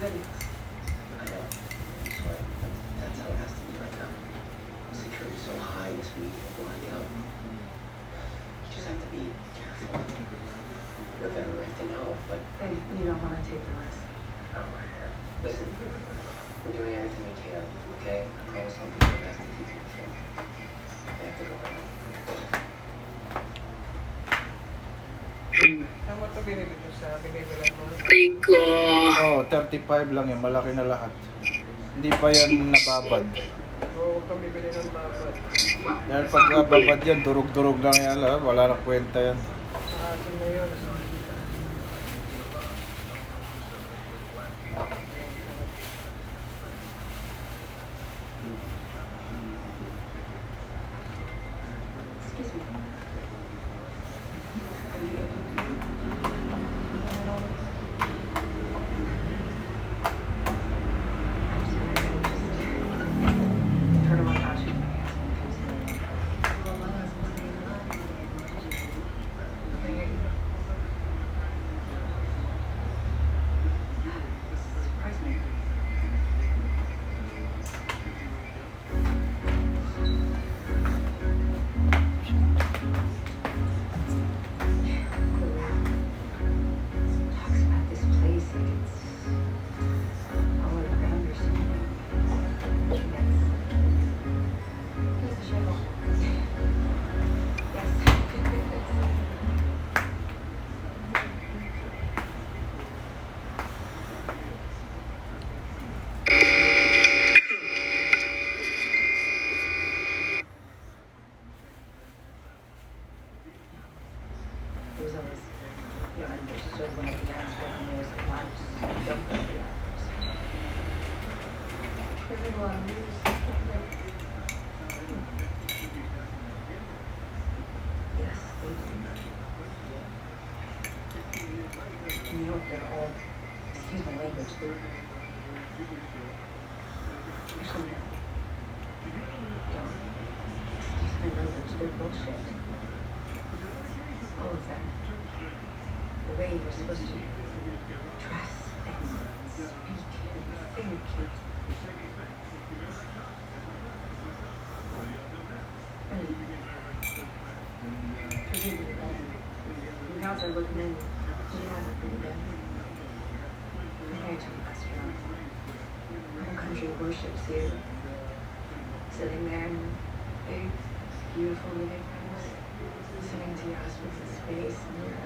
I know. But that's how it has to be right now. Security's so high this week, blackout. You just have to be careful. You're a veteran right to know, but And you don't want to take the risk. oh my God. Listen, we're doing everything we can, okay? I promise I'll do my best to keep you informed. I have to go right now. Saan mo ito binili ito sa binibilan mo? Oh, 35 lang yan. Malaki na lahat. Hindi pa yan nababad. Oo, huwag kang bibili ng babad. Dahil pag nababad yan, durog-durog lang yan. Wala na kwenta yan. Sa akin na yun. Excuse me. Turn on my couch. Surprise me. Talks about this place like it's all around or something. Here's the shovel. Yes. It was always, understood when it began to happen, there was a lot of jump over the hours. There's been a lot of news. Yes, they do. New York, they're all, excuse my language, they're actually, don't, excuse my language, they're bullshit. All of them. The way you're supposed to dress and speak and think. And forgive me, you guys are looking in, you haven't been good. Compared to the restaurant. The whole country worships you. Sitting there in big, beautiful living rooms, listening to your husband's space and your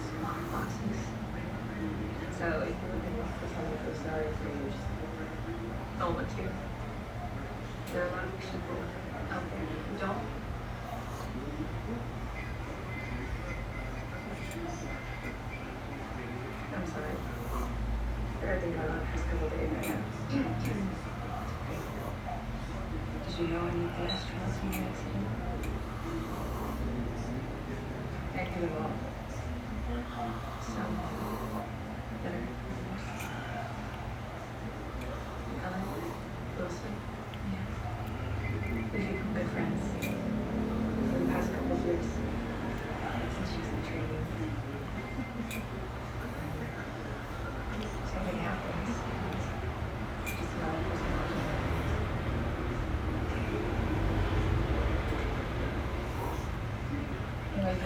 smart boxes. So if you're looking for someone to feel sorry for you, just volunteer. There are a lot of people out there who don't. I'm sorry. Everything going on the past couple days right now. Did you know any of the astronauts in the accident? Anything at all? Some better. Ellen Wilson? Yeah. We've become good friends for the past couple of years. Since she's in training. Something happens. She's not a person. Like